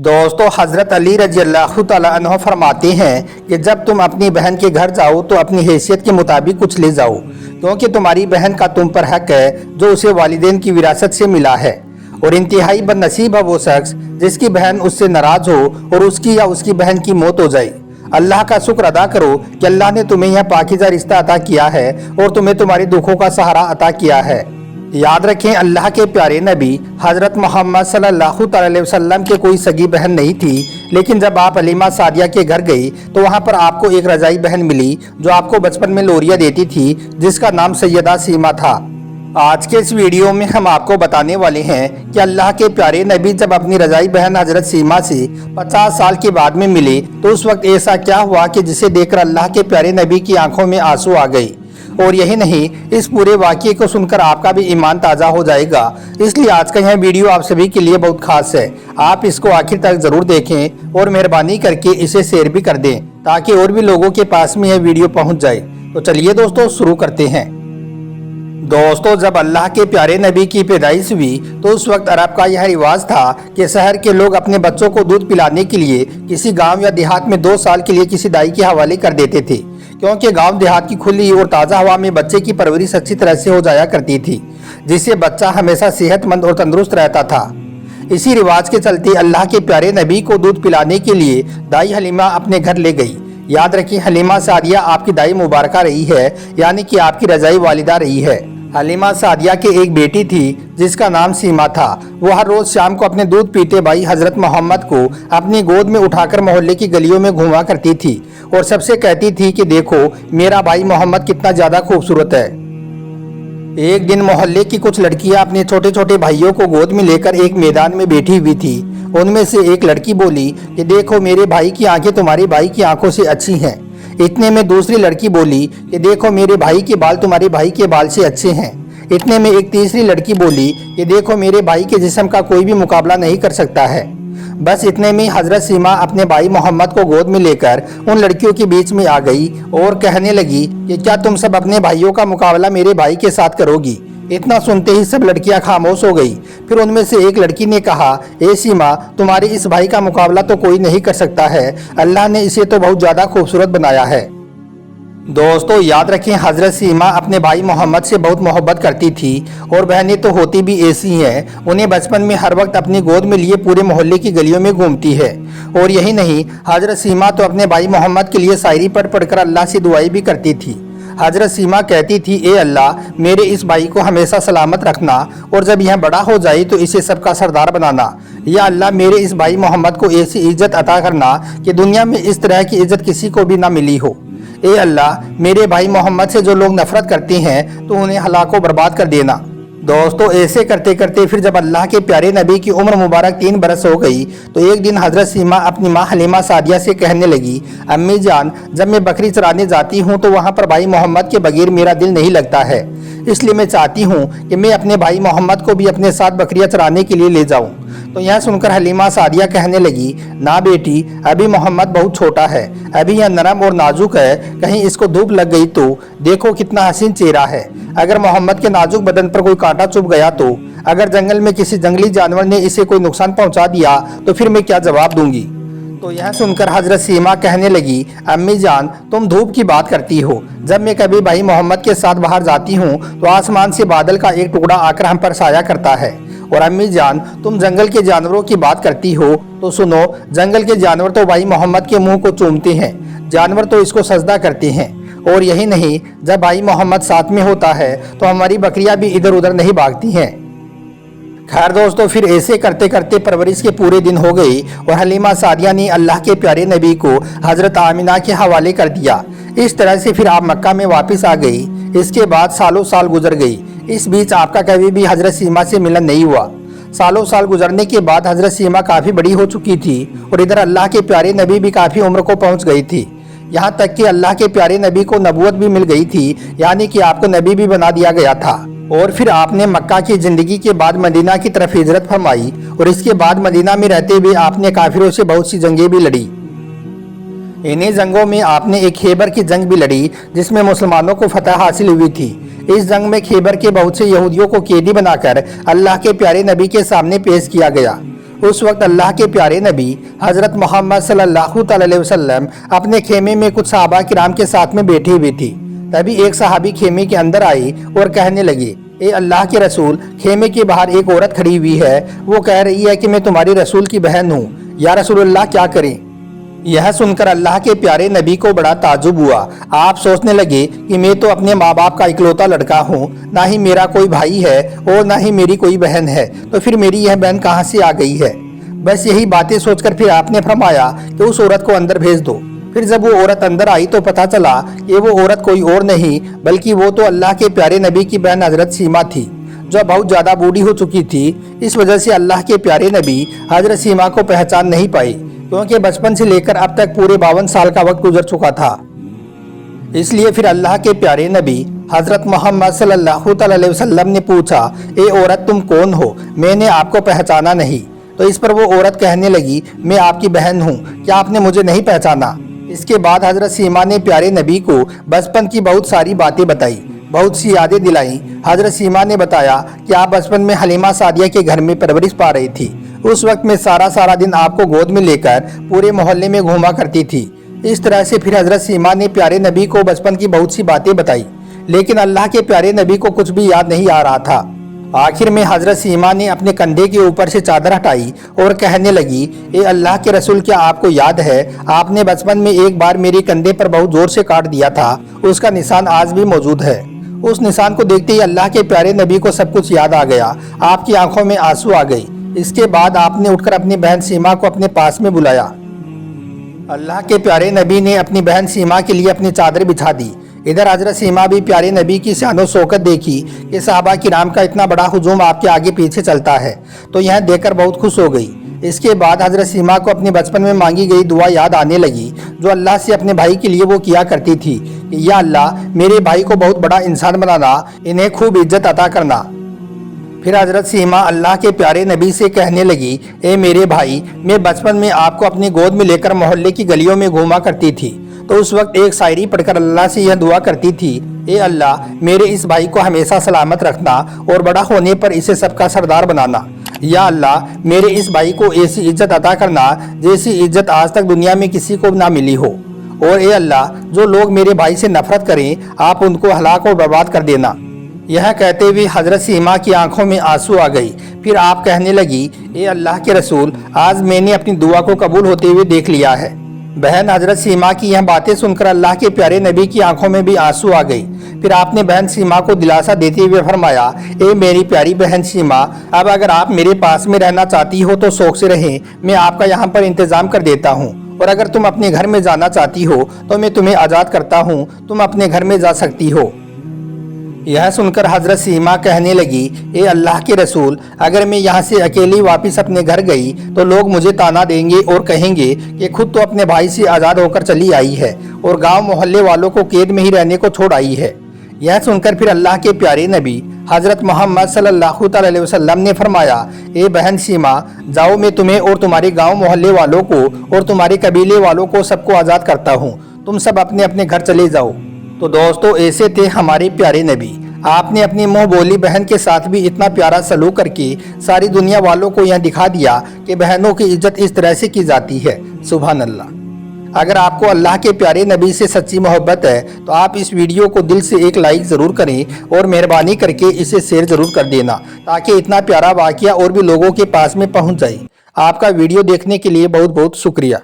दोस्तों, हज़रत अली रजी अल्लाह तआला अन्हु फरमाते हैं कि जब तुम अपनी बहन के घर जाओ तो अपनी हैसियत के मुताबिक कुछ ले जाओ, क्योंकि तुम्हारी बहन का तुम पर हक है जो उसे वालिदैन की विरासत से मिला है। और इंतहाई बदनसीब है वो शख्स जिसकी बहन उससे नाराज हो और उसकी या उसकी बहन की मौत हो जाए। अल्लाह का शुक्र अदा करो कि अल्लाह ने तुम्हें यह पाकीज़ा रिश्ता अता किया है और तुम्हें तुम्हारे दुखों का सहारा अता किया है। याद रखें, अल्लाह के प्यारे नबी हज़रत मोहम्मद सल्लल्लाहु अलैहि वसल्लम के कोई सगी बहन नहीं थी, लेकिन जब आप हलीमा सादिया के घर गई तो वहाँ पर आपको एक रजाई बहन मिली जो आपको बचपन में लोरिया देती थी, जिसका नाम सैयदा सीमा था। आज के इस वीडियो में हम आपको बताने वाले हैं कि अल्लाह के प्यारे नबी जब अपनी रजाई बहन हज़रत सीमा से 50 साल के बाद में मिले तो उस वक्त ऐसा क्या हुआ कि जिसे देखकर अल्लाह के प्यारे नबी की आंखों में आंसू आ गई। और यही नहीं, इस पूरे वाक़ये को सुनकर आपका भी ईमान ताज़ा हो जाएगा। इसलिए आज का यह वीडियो आप सभी के लिए बहुत खास है। आप इसको आखिर तक ज़रूर देखें और मेहरबानी करके इसे शेयर भी कर दें ताकि और भी लोगों के पास में यह वीडियो पहुंच जाए। तो चलिए दोस्तों, शुरू करते हैं। दोस्तों, जब अल्लाह के प्यारे नबी की पैदाइश हुई तो उस वक्त अरब का यह रिवाज था कि शहर के लोग अपने बच्चों को दूध पिलाने के लिए किसी गांव या देहात में 2 साल के लिए किसी दाई के हवाले कर देते थे, क्योंकि गांव देहात की खुली और ताज़ा हवा में बच्चे की परवरिश अच्छी तरह से हो जाया करती थी, जिससे बच्चा हमेशा सेहतमंद और तंदुरुस्त रहता था। इसी रिवाज के चलते अल्लाह के प्यारे नबी को दूध पिलाने के लिए दाई हलीमा अपने घर ले गई। याद रखिए, हलीमा सादिया आपकी दाई मुबारका रही है, यानी कि आपकी रजाई वालिदा रही है। हलीमा सादिया के एक बेटी थी जिसका नाम सीमा था। वो हर रोज़ शाम को अपने दूध पीते भाई हज़रत मोहम्मद को अपनी गोद में उठाकर मोहल्ले की गलियों में घुमा करती थी और सबसे कहती थी कि देखो मेरा भाई मोहम्मद कितना ज़्यादा खूबसूरत है। एक दिन मोहल्ले की कुछ लड़कियां अपने छोटे छोटे भाइयों को गोद में लेकर एक मैदान में बैठी हुई थी। उनमें से एक लड़की बोली कि देखो मेरे भाई की आंखें तुम्हारे भाई की आंखों से अच्छी हैं। इतने में दूसरी लड़की बोली कि देखो मेरे भाई के बाल तुम्हारे भाई के बाल से अच्छे हैं। इतने में एक तीसरी लड़की बोली कि देखो मेरे भाई के जिस्म का कोई भी मुकाबला नहीं कर सकता है। बस इतने में हज़रत सीमा अपने भाई मोहम्मद को गोद में लेकर उन लड़कियों के बीच में आ गई और कहने लगी कि क्या तुम सब अपने भाइयों का मुकाबला मेरे भाई के साथ करोगी। इतना सुनते ही सब लड़कियां खामोश हो गई। फिर उनमें से एक लड़की ने कहा, ए सीमा, तुम्हारे इस भाई का मुकाबला तो कोई नहीं कर सकता है, अल्लाह ने इसे तो बहुत ज़्यादा खूबसूरत बनाया है। दोस्तों, याद रखें, हज़रत सीमा अपने भाई मोहम्मद से बहुत मोहब्बत करती थी और बहनें तो होती भी ऐसी हैं, उन्हें बचपन में हर वक्त अपनी गोद में लिए पूरे मोहल्ले की गलियों में घूमती है। और यही नहीं, हज़रत सीमा तो अपने भाई मोहम्मद के लिए शायरी पढ़ पढ़कर अल्लाह से दुआएं भी करती थी। हज़रत सीमा कहती थी, ए अल्लाह, मेरे इस भाई को हमेशा सलामत रखना और जब यह बड़ा हो जाए तो इसे सबका सरदार बनाना। या अल्लाह, मेरे इस भाई मोहम्मद को ऐसी इज्जत अता करना कि दुनिया में इस तरह की इज्जत किसी को भी ना मिली हो। ए अल्लाह, मेरे भाई मोहम्मद से जो लोग नफरत करते हैं तो उन्हें हलाको बर्बाद कर देना। दोस्तों, ऐसे करते करते फिर जब अल्लाह के प्यारे नबी की उम्र मुबारक 3 बरस हो गई तो एक दिन हज़रत सीमा अपनी माँ हलीमा सादिया से कहने लगी, अम्मी जान, जब मैं बकरी चराने जाती हूँ तो वहाँ पर भाई मोहम्मद के बगैर मेरा दिल नहीं लगता है, इसलिए मैं चाहती हूँ कि मैं अपने भाई मोहम्मद को भी अपने साथ बकरियाँ चराने के लिए ले जाऊँ। तो यह सुनकर हलीमा सादिया कहने लगी, ना बेटी, अभी मोहम्मद बहुत छोटा है, अभी यह नरम और नाजुक है, कहीं इसको धूप लग गई तो देखो कितना हसीन चेहरा है। अगर मोहम्मद के नाजुक बदन पर कोई कांटा चुभ गया तो, अगर जंगल में किसी जंगली जानवर ने इसे कोई नुकसान पहुंचा दिया तो फिर मैं क्या जवाब दूंगी। तो यह सुनकर हज़रत सीमा कहने लगी, अम्मी जान, तुम धूप की बात करती हो, जब मैं कभी भाई मोहम्मद के साथ बाहर जाती हूँ तो आसमान से बादल का एक टुकड़ा आकर हम पर साया करता है। और अम्मी जान, तुम जंगल के जानवरों की बात करती हो तो सुनो, जंगल के जानवर तो भाई मोहम्मद के मुंह को चूमते हैं, जानवर तो इसको सजदा करते हैं। और यही नहीं, जब भाई मोहम्मद साथ में होता है तो हमारी बकरियां भी इधर उधर नहीं भागती हैं। खैर दोस्तों, फिर ऐसे करते करते परवरिश के पूरे दिन हो गई और हलीमा सादिया ने अल्लाह के प्यारे नबी को हज़रत आमिना के हवाले कर दिया। इस तरह से फिर आप मक्का में वापस आ गई। इसके बाद सालों साल गुजर गई। इस बीच आपका कभी भी हज़रत सीमा से मिलन नहीं हुआ। सालों साल गुजरने के बाद हज़रत सीमा काफ़ी बड़ी हो चुकी थी और इधर अल्लाह के प्यारे नबी भी काफ़ी उम्र को पहुँच गई थी। यहाँ तक कि अल्लाह के प्यारे नबी को नबूवत भी मिल गई थी, यानी कि आपको नबी भी बना दिया गया था। और फिर आपने मक्का की ज़िंदगी के बाद मदीना की तरफ हिजरत फरमाई और इसके बाद मदीना में रहते हुए आपने काफिरों से बहुत सी जंगें भी लड़ी। इन्हीं जंगों में आपने एक खैबर की जंग भी लड़ी जिसमें मुसलमानों को फतह हासिल हुई थी। इस जंग में खैबर के बहुत से यहूदियों को कैदी बनाकर अल्लाह के प्यारे नबी के सामने पेश किया गया। उस वक्त अल्लाह के प्यारे नबी हज़रत मोहम्मद सल्लल्लाहु अलैहि वसल्लम अपने खेमे में कुछ सहाबा किराम के साथ में बैठी हुई थी। तभी एक सहाबी खेमे के अंदर आई और कहने लगे, ए अल्लाह के रसूल, खेमे के बाहर एक औरत खड़ी हुई है, वो कह रही है कि मैं तुम्हारी रसूल की बहन हूँ, या रसूलुल्लाह क्या करें। यह सुनकर अल्लाह के प्यारे नबी को बड़ा ताजुब हुआ। आप सोचने लगे कि मैं तो अपने माँ बाप का इकलौता लड़का हूँ, ना ही मेरा कोई भाई है और ना ही मेरी कोई बहन है, तो फिर मेरी यह बहन कहाँ से आ गई है। बस यही बातें सोचकर फिर आपने फरमाया कि उस औरत को अंदर भेज दो। फिर जब वो औरत अंदर आई तो पता चला कि वो औरत कोई और नहीं बल्कि वो तो अल्लाह के प्यारे नबी की बहन हजरत सीमा थी, जो बहुत ज़्यादा बूढ़ी हो चुकी थी। इस वजह से अल्लाह के प्यारे नबी हजरत सीमा को पहचान नहीं पाई, क्योंकि बचपन से लेकर अब तक पूरे 52 साल का वक्त गुजर चुका था। इसलिए फिर अल्लाह के प्यारे नबी हजरत मोहम्मद सल्लल्लाहु अलैहि वसल्लम ने पूछा, ए औरत तुम कौन हो, मैंने आपको पहचाना नहीं। तो इस पर वो औरत कहने लगी, मैं आपकी बहन हूँ, क्या आपने मुझे नहीं पहचाना। इसके बाद हजरत सीमा ने प्यारे नबी को बचपन की बहुत सारी बातें बताई, बहुत सी यादें दिलाई। हजरत सीमा ने बताया कि आप बचपन में हलीमा सादिया के घर में परवरिश पा रही थी। उस वक्त में सारा दिन आपको गोद में लेकर पूरे मोहल्ले में घूमा करती थी। इस तरह से फिर हजरत सीमा ने प्यारे नबी को बचपन की बहुत सी बातें बताई, लेकिन अल्लाह के प्यारे नबी को कुछ भी याद नहीं आ रहा था। आखिर में हजरत सीमा ने अपने कंधे के ऊपर से चादर हटाई और कहने लगी, ए अल्लाह के रसूल, क्या आपको याद है आपने बचपन में एक बार मेरे कंधे पर बहुत जोर से काट दिया था, उसका निशान आज भी मौजूद है। उस निशान को देखते ही अल्लाह के प्यारे नबी को सब कुछ याद आ गया, आपकी आंखों में आंसू आ गई। इसके बाद आपने उठकर अपनी बहन सीमा को अपने पास में बुलाया। अल्लाह के प्यारे नबी ने अपनी बहन सीमा के लिए अपनी चादर बिछा दी। इधर हजरत सीमा भी प्यारे नबी की शानो शौकत देखी कि सहाबा किराम का इतना बड़ा हुजूम आपके आगे पीछे चलता है, तो यह देखकर बहुत खुश हो गई। इसके बाद हजरत सीमा को अपने बचपन में मांगी गई दुआ याद आने लगी, जो अल्लाह से अपने भाई के लिए वो किया करती थी कि या अल्लाह, मेरे भाई को बहुत बड़ा इंसान बनाना, इन्हें खूब इज्जत अता करना। फिर हजरत सीमा अल्लाह के प्यारे नबी से कहने लगी, ए मेरे भाई, मैं बचपन में आपको अपनी गोद में लेकर मोहल्ले की गलियों में घूमा करती थी, तो उस वक्त एक शायरी पढ़कर अल्लाह से यह दुआ करती थी, ए अल्लाह, मेरे इस भाई को हमेशा सलामत रखना और बड़ा होने पर इसे सबका सरदार बनाना। या अल्लाह, मेरे इस भाई को ऐसी इज्जत अता करना जैसी इज्जत आज तक दुनिया में किसी को ना मिली हो। और ए अल्लाह, जो लोग मेरे भाई से नफरत करें, आप उनको हलाक और बर्बाद कर देना। यह कहते हुए हजरत सीमा की आंखों में आंसू आ गई। फिर आप कहने लगी, ए अल्लाह के रसूल, आज मैंने अपनी दुआ को कबूल होते हुए देख लिया है। बहन हजरत सीमा की यह बातें सुनकर अल्लाह के प्यारे नबी की आंखों में भी आंसू आ गई। फिर आपने बहन सीमा को दिलासा देते हुए फरमाया, ए मेरी प्यारी बहन सीमा, अब अगर आप मेरे पास में रहना चाहती हो तो शौक से रहें, मैं आपका यहाँ पर इंतजाम कर देता हूँ। और अगर तुम अपने घर में जाना चाहती हो तो मैं तुम्हें आज़ाद करता हूँ, तुम अपने घर में जा सकती हो। यह सुनकर हजरत सीमा कहने लगी, ए अल्लाह के रसूल, अगर मैं यहाँ से अकेली वापस अपने घर गई तो लोग मुझे ताना देंगे और कहेंगे कि खुद तो अपने भाई से आज़ाद होकर चली आई है और गांव मोहल्ले वालों को कैद में ही रहने को छोड़ आई है। यह सुनकर फिर अल्लाह के प्यारे नबी हजरत मोहम्मद सल्लल्लाहु अलैहि वसल्लम ने फरमाया, ए बहन सीमा, जाओ, मैं तुम्हें और तुम्हारे गाँव मोहल्ले वालों को और तुम्हारे कबीले वालों को सबको आज़ाद करता हूँ, तुम सब अपने अपने घर चले जाओ। तो दोस्तों, ऐसे थे हमारे प्यारे नबी। आपने अपनी मुंह बोली बहन के साथ भी इतना प्यारा सलूक करके सारी दुनिया वालों को यह दिखा दिया कि बहनों की इज्जत इस तरह से की जाती है। सुभान अल्लाह। अगर आपको अल्लाह के प्यारे नबी से सच्ची मोहब्बत है तो आप इस वीडियो को दिल से एक लाइक ज़रूर करें और मेहरबानी करके इसे शेयर ज़रूर कर देना, ताकि इतना प्यारा वाक़या और भी लोगों के पास में पहुँच जाए। आपका वीडियो देखने के लिए बहुत बहुत शुक्रिया।